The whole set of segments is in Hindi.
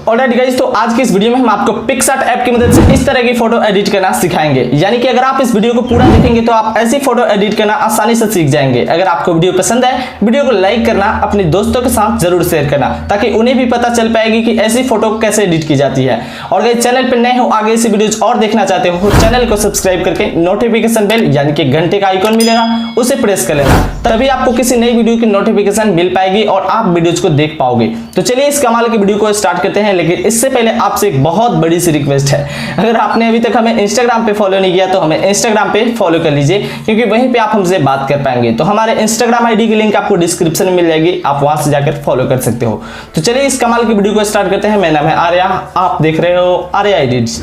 ऑलराइट गाइस, तो आज की इस वीडियो में हम आपको पिक्सार्ट ऐप की मदद से इस तरह की फोटो एडिट करना सिखाएंगे। यानी कि अगर आप इस वीडियो को पूरा देखेंगे तो आप ऐसी फोटो एडिट करना आसानी से सीख जाएंगे। अगर आपको वीडियो पसंद है, वीडियो को लाइक करना, अपने दोस्तों के साथ जरूर शेयर करना, ताकि उन्हें भी पता चल पाएगी कि ऐसी फोटो कैसे एडिट की जाती है। और गाइस, चैनल पर नए हो, आगे ऐसी वीडियोज और देखना चाहते हो तो चैनल को सब्सक्राइब करके नोटिफिकेशन बेल यानी कि घंटे का आइकॉन मिलेगा, उसे प्रेस कर लेना, तभी आपको किसी नई वीडियो की नोटिफिकेशन मिल पाएगी और आप वीडियोज को देख पाओगे। तो चलिए इस कमाल की वीडियो को स्टार्ट करते हैं। लेकिन इससे पहले आपसे एक बहुत बड़ी सी रिक्वेस्ट है, अगर आपने अभी तक हमें इंस्टाग्राम पे फॉलो नहीं किया तो हमें इंस्टाग्राम पे फॉलो कर लीजिए, क्योंकि वहीं पे आप हमसे बात कर पाएंगे। तो हमारे इंस्टाग्राम आईडी की लिंक आपको डिस्क्रिप्शन में मिल जाएगी, आप वहां से जाकर फॉलो कर सकते हो। तो चलिए इस कमाल की वीडियो को स्टार्ट करते हैं। मेरा नाम है आर्या, आप देख रहे हो आर्या एडिट्स।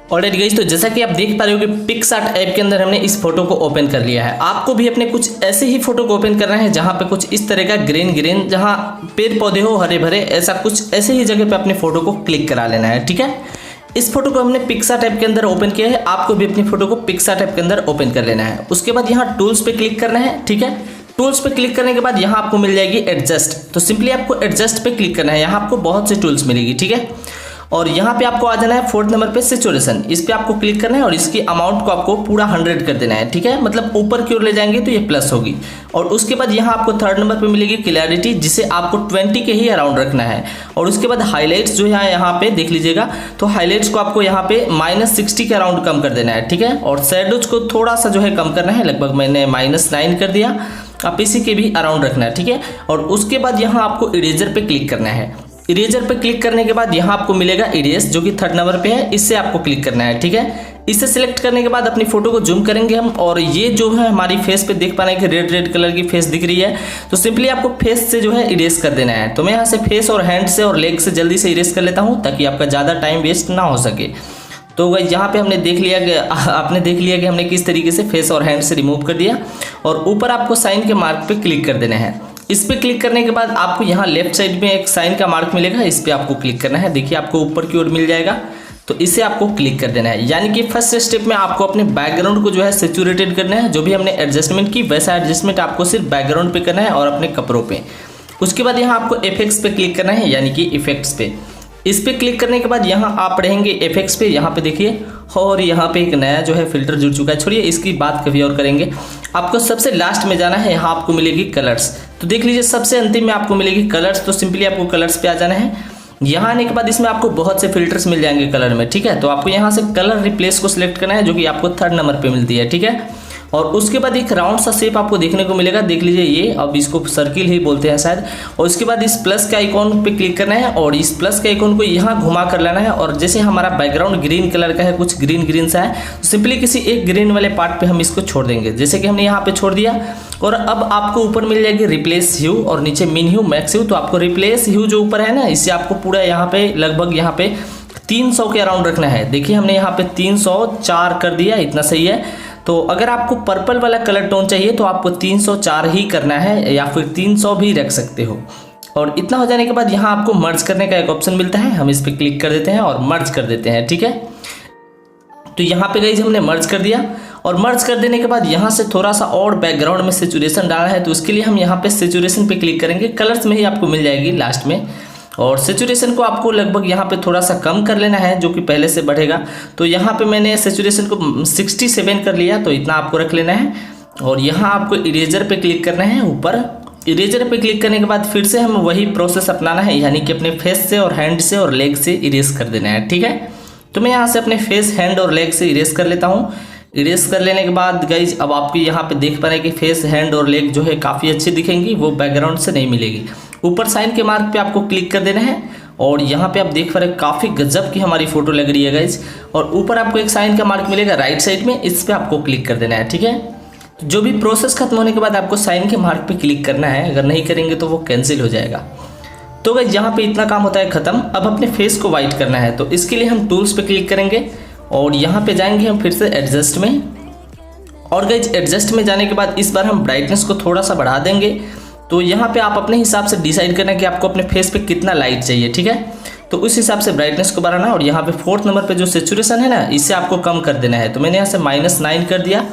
ऑलराइट गाइस, तो जैसा कि आप देख पा रहे हो कि पिक्सार्ट ऐप के अंदर हमने इस फोटो को ओपन कर लिया है। आपको भी अपने कुछ ऐसे ही फोटो को ओपन करना है जहां पे कुछ इस तरह का ग्रीन जहां पेड़ पौधे हो हरे भरे, ऐसा कुछ ऐसे ही जगह पे अपने फोटो को क्लिक करा लेना है। ठीक है, इस फोटो को हमने पिक्सार्ट ऐप के अंदर ओपन किया है, आपको भी अपनी फोटो को पिक्सार्ट ऐप के अंदर ओपन कर लेना है। उसके बाद यहाँ टूल्स पे क्लिक करना है। ठीक है, टूल्स पे क्लिक करने के बाद यहाँ आपको मिल जाएगी एडजस्ट। तो सिंपली आपको एडजस्ट पे क्लिक करना है, यहाँ आपको बहुत से टूल्स मिलेगी। ठीक है, और यहाँ पे आपको आ जाना है 4th नंबर पे सैचुरेशन, इस पे आपको क्लिक करना है और इसकी अमाउंट को आपको पूरा 100 कर देना है। ठीक है, मतलब ऊपर की ओर ले जाएंगे तो ये प्लस होगी। और उसके बाद यहाँ आपको 3rd नंबर पे मिलेगी क्लैरिटी, जिसे आपको 20 के ही अराउंड रखना है। और उसके बाद हाईलाइट्स जो है यहाँ पे देख लीजिएगा, तो हाईलाइट्स को आपको यहाँ पे -60 के अराउंड कम कर देना है। ठीक है, और शैडोज को थोड़ा सा जो है कम करना है, लगभग मैंने -9 कर दिया, आप इसी के भी अराउंड रखना है। ठीक है, और उसके बाद यहाँ आपको इरेजर पे क्लिक करना है। इरेजर पे क्लिक करने के बाद यहाँ आपको मिलेगा इरेज, जो कि 3rd नंबर पे है, इससे आपको क्लिक करना है। ठीक है, इसे सिलेक्ट करने के बाद अपनी फोटो को जूम करेंगे हम, और ये जो है हमारी फेस पे देख पा रहे हैं कि रेड कलर की फेस दिख रही है, तो सिंपली आपको फेस से जो है इरेज कर देना है। तो मैं यहाँ से फेस और हैंड से और लेग से जल्दी से इरेज कर लेता हूँ, ताकि आपका ज़्यादा टाइम वेस्ट ना हो सके। तो गाइस, यहाँ पे हमने देख लिया कि आपने देख लिया कि हमने किस तरीके से फेस और हैंड से रिमूव कर दिया। और ऊपर आपको साइन के मार्क पे क्लिक कर देना है। इस पे क्लिक करने के बाद आपको यहाँ लेफ्ट साइड में एक साइन का मार्क मिलेगा, इस पे आपको क्लिक करना है। देखिए आपको ऊपर की ओर मिल जाएगा, तो इसे आपको क्लिक कर देना है। यानी कि फर्स्ट स्टेप में आपको अपने बैकग्राउंड को जो है सैचुरेटेड करना है। जो भी हमने एडजस्टमेंट की वैसा एडजस्टमेंट आपको सिर्फ बैकग्राउंड पे करना है और अपने कपड़ों पे। उसके बाद यहाँ आपको इफेक्ट्स पे क्लिक करना है, यानी कि इफेक्ट्स पे। इस पे क्लिक करने के बाद यहाँ आप रहेंगे इफेक्ट्स पे, यहाँ पे देखिए, और यहाँ पे एक नया जो है फिल्टर जुड़ चुका है। छोड़िए, इसकी बात कभी और करेंगे। आपको सबसे लास्ट में जाना है, यहाँ आपको मिलेगी कलर्स। तो देख लीजिए सबसे अंतिम में आपको मिलेगी कलर्स, तो सिंपली आपको कलर्स पे आ जाना है। यहाँ आने के बाद इसमें आपको बहुत से फिल्टर्स मिल जाएंगे कलर में। ठीक है, तो आपको यहाँ से कलर रिप्लेस को सिलेक्ट करना है, जो कि आपको 3rd नंबर पे मिलती है। ठीक है, और उसके बाद एक राउंड सा शेप आपको देखने को मिलेगा, देख लीजिए ये, अब इसको सर्किल ही बोलते हैं शायद। और उसके बाद इस प्लस के आइकॉन पे क्लिक करना है और इस प्लस के आइकॉन को यहाँ घुमा कर लेना है। और जैसे हमारा बैकग्राउंड ग्रीन कलर का है, कुछ ग्रीन सा है, तो सिंपली किसी एक ग्रीन वाले पार्ट पे हम इसको छोड़ देंगे, जैसे कि हमने यहाँ पे छोड़ दिया। और अब आपको ऊपर मिल जाएगी रिप्लेस ह्यू और नीचे मिन ह्यू, मैक्स ह्यू। तो आपको रिप्लेस ह्यू जो ऊपर है ना, इससे आपको पूरा यहाँ पे लगभग यहाँ पे 300 के अराउंड रखना है। देखिए हमने यहाँ पे 304 कर दिया, इतना सही है। तो अगर आपको पर्पल वाला कलर टोन चाहिए तो आपको 304 ही करना है, या फिर 300 भी रख सकते हो। और इतना हो जाने के बाद यहाँ आपको मर्ज करने का एक ऑप्शन मिलता है, हम इस पर क्लिक कर देते हैं और मर्ज कर देते हैं। ठीक है, तो यहाँ पे गाइस हमने मर्ज कर दिया। और मर्ज कर देने के बाद यहाँ से थोड़ा सा और बैकग्राउंड में सैचुरेशन डालना है, तो उसके लिए हम यहाँ पे सैचुरेशन पे क्लिक करेंगे। कलर्स में ही आपको मिल जाएगी लास्ट में, और सैचुरेशन को आपको लगभग यहाँ पे थोड़ा सा कम कर लेना है, जो कि पहले से बढ़ेगा। तो यहाँ पे मैंने सैचुरेशन को 67 कर लिया, तो इतना आपको रख लेना है। और यहाँ आपको इरेजर पे क्लिक करना है ऊपर। इरेजर पे क्लिक करने के बाद फिर से हम वही प्रोसेस अपनाना है, यानी कि अपने फेस से और हैंड से और लेग से इरेज कर देना है। ठीक है, तो मैं यहाँ से अपने फेस, हैंड और लेग से इरेज कर लेता हूँ। इरेज कर लेने के बाद गाइज, अब आपको यहाँ पे देख पा रहे हैं कि फेस, हैंड और लेग जो है काफ़ी अच्छी दिखेंगी, वो बैकग्राउंड से नहीं मिलेगी। ऊपर साइन के मार्क पे आपको क्लिक कर देना है, और यहाँ पे आप देख पा रहे हैं काफ़ी गजब की हमारी फोटो लग रही है गाइज। और ऊपर आपको एक साइन का मार्क मिलेगा राइट साइड में, इस पर आपको क्लिक कर देना है। ठीक है, तो जो भी प्रोसेस खत्म होने के बाद आपको साइन के मार्क पे क्लिक करना है, अगर नहीं करेंगे तो वो कैंसिल हो जाएगा। तो गाइज यहाँ पे इतना काम होता है खत्म। अब अपने फेस को वाइट करना है, तो इसके लिए हम टूल्स पे क्लिक करेंगे और यहाँ पे जाएंगे हम फिर से एडजस्ट में। और गाइज एडजस्ट में जाने के बाद इस बार हम ब्राइटनेस को थोड़ा सा बढ़ा देंगे। तो यहाँ पे आप अपने हिसाब से डिसाइड करना कि आपको अपने फेस पे कितना लाइट चाहिए। ठीक है, तो उस हिसाब से ब्राइटनेस को बढ़ाना। और यहाँ पे 4th नंबर पे जो सैचुरेशन है ना, इसे आपको कम कर देना है। तो मैंने यहाँ से -9 कर दिया।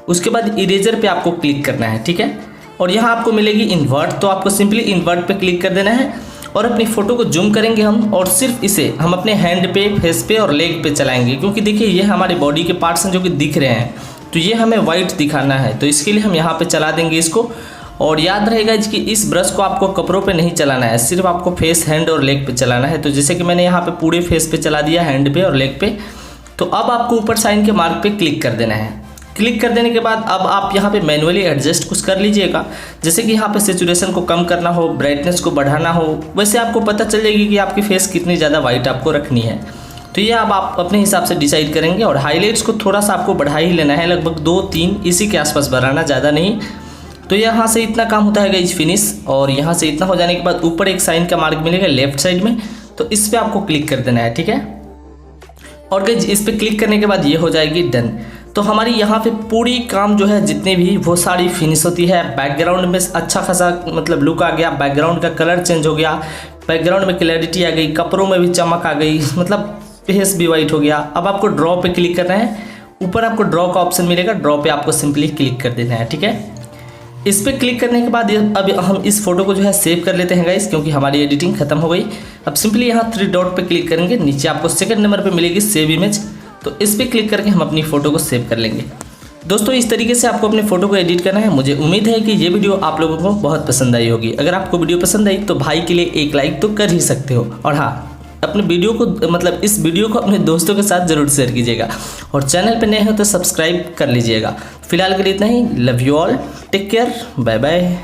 उसके बाद इरेजर पे आपको क्लिक करना है, ठीक है। और यहाँ आपको मिलेगी इन्वर्ट, तो आपको सिंपली इन्वर्ट पे क्लिक कर देना है और अपनी फ़ोटो को जूम करेंगे हम, और सिर्फ इसे हम अपने हैंड पे, फेस पे और लेग पे चलाएंगे, क्योंकि देखिए ये हमारे बॉडी के पार्ट्स हैं जो कि दिख रहे हैं, तो ये हमें वाइट दिखाना है, तो इसके लिए हम यहाँ पे चला देंगे इसको। और याद रहेगा कि इस ब्रश को आपको कपड़ों पे नहीं चलाना है, सिर्फ आपको फेस, हैंड और लेग पे चलाना है। तो जैसे कि मैंने यहाँ पे पूरे फेस पे चला दिया, हैंड पे और लेग पे। तो अब आपको ऊपर साइन के मार्क पे क्लिक कर देना है। क्लिक कर देने के बाद अब आप यहाँ पे मैनुअली एडजस्ट कुछ कर लीजिएगा, जैसे कि यहाँ पे सैचुरेशन को कम करना हो, ब्राइटनेस को बढ़ाना हो, वैसे आपको पता चल जाएगी कि आपकी फेस कितनी ज़्यादा वाइट आपको रखनी है। तो ये अब आप अपने हिसाब से डिसाइड करेंगे। और हाईलाइट्स को थोड़ा सा आपको बढ़ा ही लेना है, लगभग 2-3 इसी के आसपास बढ़ाना, ज़्यादा नहीं। तो यहाँ से इतना काम होता है गाइस फिनिश। और यहाँ से इतना हो जाने के बाद ऊपर एक साइन का मार्क मिलेगा लेफ्ट साइड में, तो इस पर आपको क्लिक कर देना है, ठीक है। और गाइस इस पर क्लिक करने के बाद ये हो जाएगी डन। तो हमारी यहाँ पे पूरी काम जो है जितने भी वो सारी फिनिश होती है। बैकग्राउंड में अच्छा खासा मतलब लुक आ गया, बैकग्राउंड का कलर चेंज हो गया, बैकग्राउंड में क्लैरिटी आ गई, कपड़ों में भी चमक आ गई, मतलब फेस भी वाइट हो गया। अब आपको ड्रॉ पे क्लिक करना है, ऊपर आपको ड्रॉ का ऑप्शन मिलेगा, ड्रॉ पे आपको सिंपली क्लिक कर देना है, ठीक है। इस पर क्लिक करने के बाद अब हम इस फोटो को जो है सेव कर लेते हैं गाइस, क्योंकि हमारी एडिटिंग खत्म हो गई। अब सिंपली यहाँ 3 डॉट पे क्लिक करेंगे, नीचे आपको सेकंड नंबर पे मिलेगी सेव इमेज, तो इस पर क्लिक करके हम अपनी फ़ोटो को सेव कर लेंगे। दोस्तों इस तरीके से आपको अपने फ़ोटो को एडिट करना है। मुझे उम्मीद है कि ये वीडियो आप लोगों को बहुत पसंद आई होगी। अगर आपको वीडियो पसंद आई तो भाई के लिए एक लाइक तो कर ही सकते हो। और हाँ, अपने वीडियो को मतलब इस वीडियो को अपने दोस्तों के साथ ज़रूर शेयर कीजिएगा, और चैनल पर नए हो तो सब्सक्राइब कर लीजिएगा। फिलहाल के लिए इतना ही। Love you all, take care, bye bye.